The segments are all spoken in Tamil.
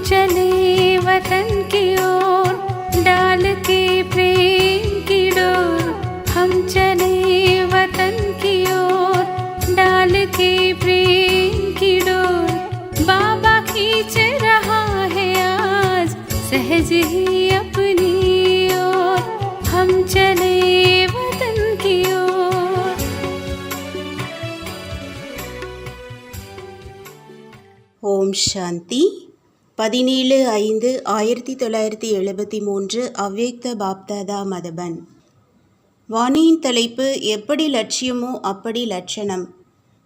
चले वतन की ओर डाल के प्रेम की डोर। हम चले वतन की ओर डाल के प्रेम की डोर। बाबा खींच रहा है आज सहज ही अपनी ओर। हम चले वतन की ओर। ஓம் சாந்தி. 17/5/1973 அவ்யக்த பாப்தாதா மதபன். வாணியின் தலைப்பு எப்படி லட்சியமோ அப்படி லட்சணம்.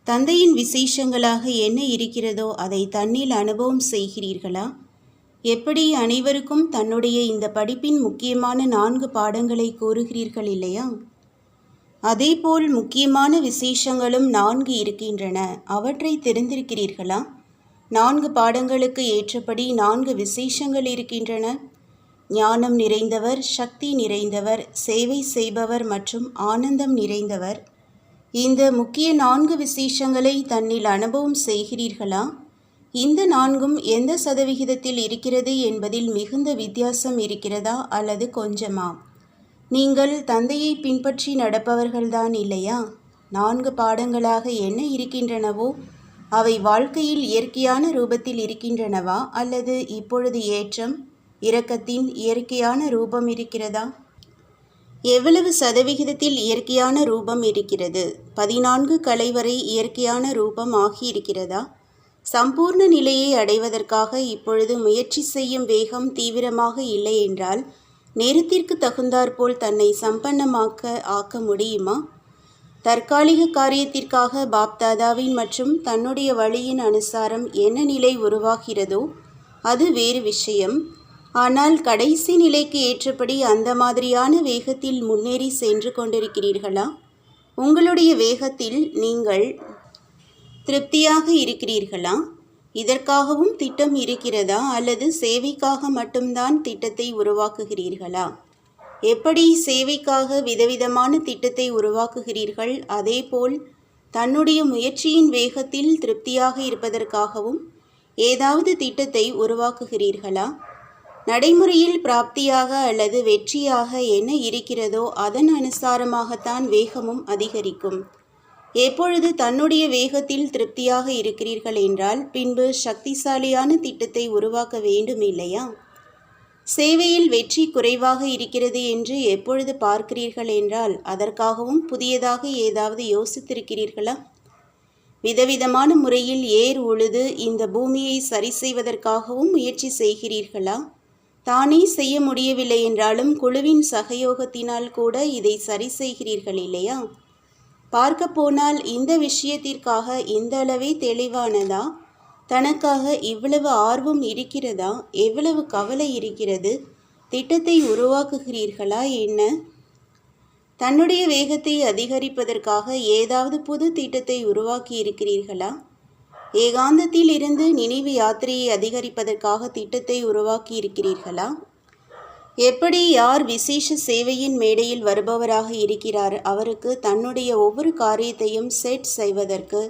தந்தையின் விசேஷங்களாக என்ன இருக்கிறதோ அதை தன்னில் அனுபவம் செய்கிறீர்களா? எப்படி அனைவருக்கும் தன்னுடைய இந்த படிப்பின் முக்கியமான 4 பாடங்களை கூறுகிறீர்கள் இல்லையா? அதேபோல் முக்கியமான விசேஷங்களும் 4 இருக்கின்றன. அவற்றை தெரிந்திருக்கிறீர்களா? 4 பாடங்களுக்கு ஏற்றபடி 4 விசேஷங்கள் இருக்கின்றன. ஞானம் நிறைந்தவர், சக்தி நிறைந்தவர், சேவை செய்பவர் மற்றும் ஆனந்தம் நிறைந்தவர். இந்த முக்கிய 4 விசேஷங்களை தன்னில் அனுபவம் செய்கிறீர்களா? இந்த 4ம் எந்த சதவிகிதத்தில் இருக்கிறது என்பதில் மிகுந்த வித்தியாசம் இருக்கிறதா அல்லது கொஞ்சமா? நீங்கள் தந்தையை பின்பற்றி நடப்பவர்கள்தான் இல்லையா? 4 பாடங்களாக என்ன இருக்கின்றனவோ அவை வாழ்க்கையில் இயற்கையான ரூபத்தில் இருக்கின்றனவா அல்லது இப்பொழுது ஏற்றம் இரக்கத்தின் இயற்கையான ரூபம் இருக்கிறதா? எவ்வளவு சதவிகிதத்தில் இயற்கையான ரூபம் இருக்கிறது? 14 கலை வரை இயற்கையான ரூபம் ஆகியிருக்கிறதா? சம்பூர்ண நிலையை அடைவதற்காக இப்பொழுது முயற்சி செய்யும் வேகம் தீவிரமாக இல்லை என்றால் நேரத்திற்கு தகுந்தாற்போல் தன்னை சம்பன்னமாக்க ஆக்க முடியுமா? தற்காலிக காரியத்திற்காக பாப்தாதாவின் மற்றும் தன்னுடைய வழியின் அனுசாரம் என்ன நிலை உருவாகிறதோ அது வேறு விஷயம். ஆனால் கடைசி நிலைக்கு ஏற்றபடி அந்த மாதிரியான வேகத்தில் முன்னேறி சென்று கொண்டிருக்கிறீர்களா? உங்களுடைய வேகத்தில் நீங்கள் திருப்தியாக இருக்கிறீர்களா? இதற்காகவும் திட்டம் இருக்கிறதா அல்லது சேவைக்காக மட்டும்தான் திட்டத்தை உருவாக்குகிறீர்களா? எப்படி சேவைக்காக விதவிதமான திட்டத்தை உருவாக்குகிறீர்கள், அதேபோல் தன்னுடைய முயற்சியின் வேகத்தில் திருப்தியாக இருப்பதற்காகவும் ஏதாவது திட்டத்தை உருவாக்குகிறீர்களா? நடைமுறையில் பிராப்தியாக அல்லது வெற்றியாக என்ன இருக்கிறதோ அதன் அனுசாரமாகத்தான் வேகமும் அதிகரிக்கும். எப்பொழுது தன்னுடைய வேகத்தில் திருப்தியாக இருக்கிறீர்கள் என்றால் பின்பு சக்திசாலியான திட்டத்தை உருவாக்க வேண்டும் இல்லையா? சேவையில் வெற்றி குறைவாக இருக்கிறது என்று எப்பொழுது பார்க்கிறீர்கள் என்றால் அதற்காகவும் புதியதாக ஏதாவது யோசித்திருக்கிறீர்களா? விதவிதமான முறையில் ஏர் உழுது இந்த பூமியை சரி செய்வதற்காகவும் முயற்சி செய்கிறீர்களா? தானே செய்ய முடியவில்லை என்றாலும் குழுவின் சகயோகத்தினால் கூட இதை சரி செய்கிறீர்கள் இல்லையா? பார்க்க போனால் இந்த விஷயத்திற்காக இந்த அளவே தெளிவானதா? தனக்காக இவ்வளவு ஆர்வம் இருக்கிறதா? எவ்வளவு கவலை இருக்கிறது? திட்டத்தை உருவாக்குகிறீர்களா என்ன? தன்னுடைய வேகத்தை அதிகரிப்பதற்காக ஏதாவது புது திட்டத்தை உருவாக்கி இருக்கிறீர்களா? ஏகாந்தத்தில் இருந்து நினைவு யாத்திரையை அதிகரிப்பதற்காக திட்டத்தை உருவாக்கி இருக்கிறீர்களா? எப்படி யார் விசேஷ சேவையின் மேடையில் வருபவராக இருக்கிறார் அவருக்கு தன்னுடைய ஒவ்வொரு காரியத்தையும் செட் செய்வதற்கு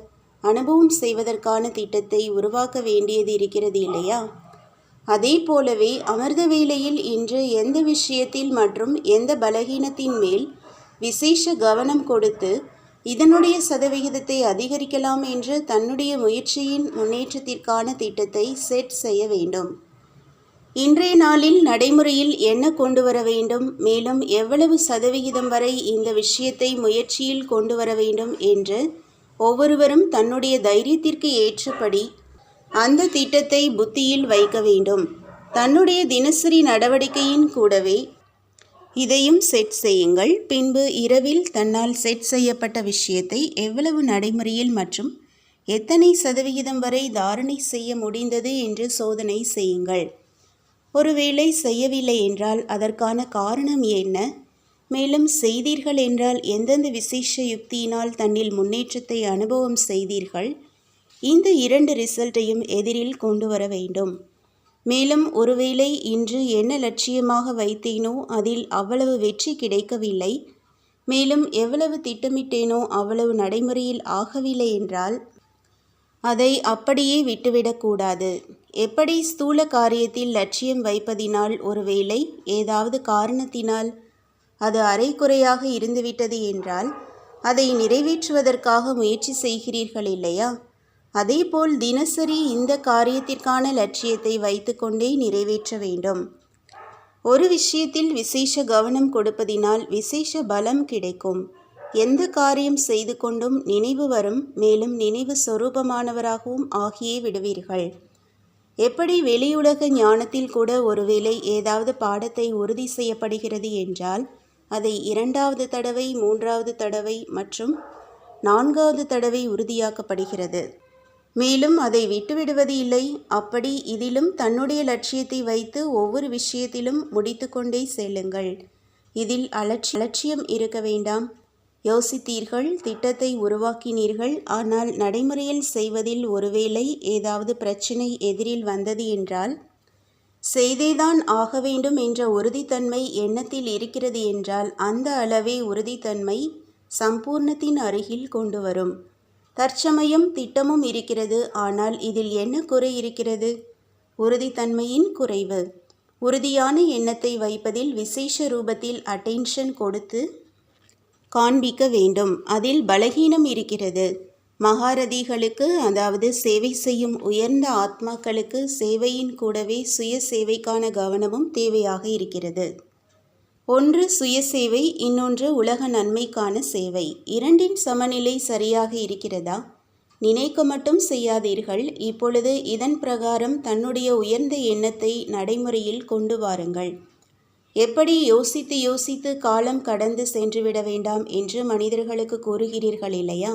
அனுபவம் செய்வதற்கான திட்டத்தை உருவாக்க வேண்டியது இருக்கிறது இல்லையா? அதே போலவே அமிர்த வேளையில் இன்று எந்த விஷயத்தில் மற்றும் எந்த பலகீனத்தின் மேல் விசேஷ கவனம் கொடுத்து இதனுடைய சதவிகிதத்தை அதிகரிக்கலாம் என்று தன்னுடைய முயற்சியின் முன்னேற்றத்திற்கான திட்டத்தை செட் செய்ய வேண்டும். இன்றைய நாளில் நடைமுறையில் என்ன கொண்டு வர வேண்டும், மேலும் எவ்வளவு சதவிகிதம் வரை இந்த விஷயத்தை முயற்சியில் கொண்டு வர வேண்டும் என்று ஒவ்வொருவரும் தன்னுடைய தைரியத்திற்கு ஏற்றபடி அந்த திட்டத்தை புத்தியில் வைக்க வேண்டும். தன்னுடைய தினசரி நடவடிக்கையின் கூடவே இதையும் செட் செய்யுங்கள். பின்பு இரவில் தன்னால் செட் செய்யப்பட்ட விஷயத்தை எவ்வளவு நடைமுறையில் மற்றும் எத்தனை சதவிகிதம் வரை தாரணை செய்ய முடிந்தது என்று சோதனை செய்யுங்கள். ஒருவேளை செய்யவில்லை என்றால் அதற்கான காரணம் என்ன? மேலும் செய்தீர்கள் என்றால் எந்தெந்த விசேஷ யுக்தியினால் தன்னில் முன்னேற்றத்தை அனுபவம் செய்தீர்கள், இந்த 2 ரிசல்ட்டையும் எதிரில் கொண்டு வர வேண்டும். மேலும் ஒருவேளை இன்று என்ன லட்சியமாக வைத்தேனோ அதில் அவ்வளவு வெற்றி கிடைக்கவில்லை, மேலும் எவ்வளவு திட்டமிட்டேனோ அவ்வளவு நடைமுறையில் ஆகவில்லை என்றால் அதை அப்படியே விட்டுவிடக்கூடாது. எப்படி ஸ்தூல காரியத்தில் லட்சியம் வைப்பதினால் ஒருவேளை ஏதாவது காரணத்தினால் அது அரைக்குறையாக இருந்துவிட்டது என்றால் அதை நிறைவேற்றுவதற்காக முயற்சி செய்கிறீர்கள் இல்லையா? அதேபோல் தினசரி இந்த காரியத்திற்கான லட்சியத்தை வைத்துக்கொண்டே நிறைவேற்ற வேண்டும். ஒரு விஷயத்தில் விசேஷ கவனம் கொடுப்பதினால் விசேஷ பலம் கிடைக்கும். எந்த காரியம் செய்து கொண்டும் நினைவு வரும், மேலும் நினைவு சொரூபமானவராகவும் ஆகியே விடுவீர்கள். எப்படி வெளியுலக ஞானத்தில் கூட ஒருவேளை ஏதாவது பாடத்தை உறுதி செய்யப்படுகிறது என்றால் அதை 2வது தடவை, 3வது தடவை மற்றும் 4வது தடவை உறுதியாக்கப்படுகிறது. மேலும் அதை விட்டுவிடுவது இல்லை. அப்படி இதிலும் தன்னுடைய லட்சியத்தை வைத்து ஒவ்வொரு விஷயத்திலும் முடித்து கொண்டே செல்லுங்கள். இதில் அலட்சியம் இருக்க வேண்டாம். யோசித்தீர்கள், திட்டத்தை உருவாக்கினீர்கள், ஆனால் நடைமுறையில் செய்வதில் ஒருவேளை ஏதாவது பிரச்சனை எதிரில் வந்தது என்றால் செய்தேதான் ஆக வேண்டும் என்ற உறுதித்தன்மை எண்ணத்தில் இருக்கிறது என்றால் அந்த அளவே உறுதித்தன்மை சம்பூர்ணத்தின் அருகில் கொண்டு வரும். தற்சமயம் திட்டமும் இருக்கிறது, ஆனால் இதில் என்ன குறை இருக்கிறது? உறுதித்தன்மையின் குறைவு. உறுதியான எண்ணத்தை வைப்பதில் விசேஷ ரூபத்தில் அட்டென்ஷன் கொடுத்து காண்பிக்க வேண்டும். அதில் பலகீனம் இருக்கிறது. மகாரதிகளுக்கு, அதாவது சேவை செய்யும் உயர்ந்த ஆத்மாக்களுக்கு சேவையின் கூடவே சுய சேவைக்கான கவனமும் தேவையாக இருக்கிறது. ஒன்று சுய சேவை, இன்னொன்று உலக நன்மைக்கான சேவை. 2இன் சமநிலை சரியாக இருக்கிறதா? நினைக்க மட்டும் செய்யாதீர்கள். இப்பொழுது இதன் பிரகாரம் தன்னுடைய உயர்ந்த எண்ணத்தை நடைமுறையில் கொண்டு வாருங்கள். எப்படி யோசித்து யோசித்து காலம் கடந்து சென்றுவிட வேண்டாம் என்று மனிதர்களுக்கு கூறுகிறீர்கள் இல்லையா?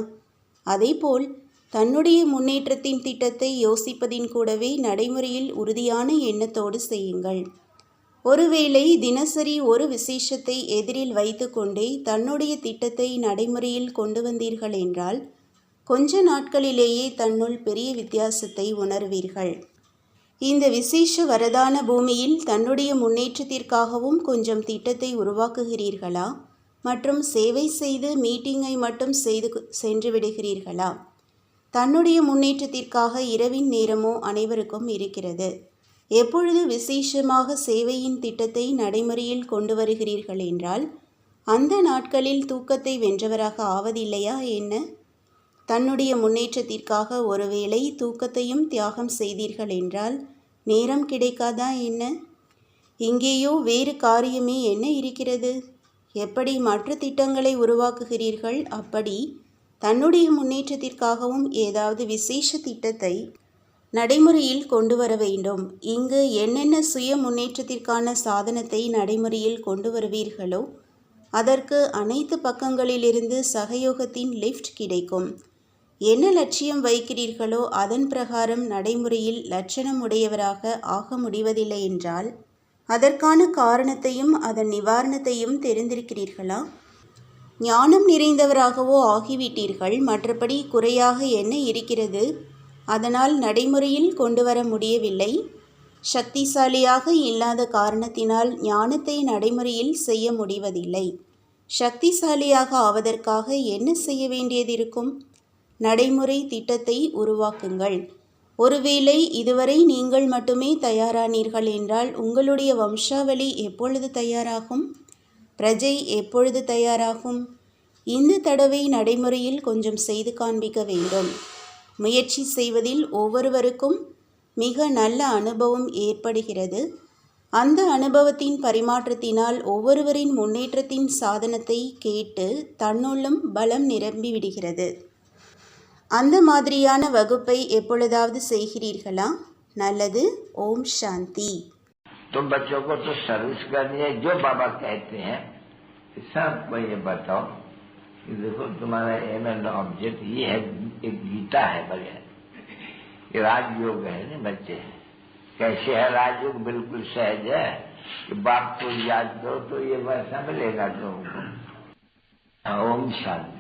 அதேபோல் தன்னுடைய முன்னேற்றத்தின் திட்டத்தை யோசிப்பதின் கூடவே நடைமுறையில் உறுதியான எண்ணத்தோடு செய்யுங்கள். ஒருவேளை தினசரி ஒரு விசேஷத்தை எதிரில் வைத்து கொண்டே தன்னுடைய திட்டத்தை நடைமுறையில் கொண்டு வந்தீர்கள் என்றால் கொஞ்ச நாட்களிலேயே தன்னுள் பெரிய வித்தியாசத்தை உணர்வீர்கள். இந்த விசேஷ வரதான பூமியில் தன்னுடைய முன்னேற்றத்திற்காகவும் கொஞ்சம் திட்டத்தை உருவாக்குகிறீர்களா? மற்றும் சேவை செய்து மீட்டிங்கை மட்டும் செய்து சென்று விடுகிறீர்களா? தன்னுடைய முன்னேற்றத்திற்காக இரவின் நேரமோ அனைவருக்கும் இருக்கிறது. எப்பொழுது விசேஷமாக சேவையின் திட்டத்தை நடைமுறையில் கொண்டு வருகிறீர்கள் என்றால் அந்த நாட்களில் தூக்கத்தை வென்றவராக ஆவதில்லையா என்ன? தன்னுடைய முன்னேற்றத்திற்காக ஒருவேளை தூக்கத்தையும் தியாகம் செய்தீர்கள் என்றால் நேரம் கிடைக்காதா என்ன? இங்கேயோ வேறு காரியமே என்ன இருக்கிறது? எப்படி மற்ற திட்டங்களை உருவாக்குகிறீர்கள், அப்படி தன்னுடைய முன்னேற்றத்திற்காகவும் ஏதாவது விசேஷ திட்டத்தை நடைமுறையில் கொண்டு வர வேண்டும். இங்கு என்னென்ன சுய முன்னேற்றத்திற்கான சாதனத்தை நடைமுறையில் கொண்டு வருவீர்களோ அதற்கு அனைத்து பக்கங்களிலிருந்து சகயோகத்தின் லிஃப்ட் கிடைக்கும். என்ன லட்சியம் வைக்கிறீர்களோ அதன் பிரகாரம் நடைமுறையில் லட்சணமுடையவராக ஆக முடிவதில்லை என்றால் அதற்கான காரணத்தையும் அதன் நிவாரணத்தையும் தெரிந்திருக்கிறீர்களா? ஞானம் நிறைந்தவராகவோ ஆகிவிட்டீர்கள். மற்றபடி குறையாக என்ன இருக்கிறது? அதனால் நடைமுறையில் கொண்டு வர முடியவில்லை. சக்திசாலியாக இல்லாத காரணத்தினால் ஞானத்தை நடைமுறையில் செய்ய முடிவதில்லை. சக்திசாலியாக ஆவதற்காக என்ன செய்ய வேண்டியதிருக்கும்? நடைமுறை திட்டத்தை உருவாக்குங்கள். ஒருவேளை இதுவரை நீங்கள் மட்டுமே தயாரானீர்கள் என்றால் உங்களுடைய வம்சாவளி எப்பொழுது தயாராகும்? பிரஜை எப்பொழுது தயாராகும்? இந்த தடவை நடைமுறையில் கொஞ்சம் செய்து காண்பிக்க வேண்டும். முயற்சி செய்வதில் ஒவ்வொருவருக்கும் மிக நல்ல அனுபவம் ஏற்படுகிறது. அந்த அனுபவத்தின் பரிமாற்றத்தினால் ஒவ்வொருவரின் முன்னேற்றத்தின் சாதனத்தை கேட்டு தன்னுள்ளும் பலம் நிரம்பி விடுகிறது. அந்த மாதிரியான வகுப்பை எப்பொழுதாவது செய்கிறீர்களா? நல்லது. ஓம் சாந்தி. तो बच्चों को तो सर्विस करनी है. जो बाबा कहते हैं सबको ये बताओ कि देखो तुम्हारा एम एंड ऑब्जेक्ट ये है. एक गीता है बढ़िया. ये राजयोग है ना बच्चे. कैसे है राजयोग? बिल्कुल सहज है. कि बाप को याद करो तो ये वैसा मिलेगा तुमको। ओम शांति।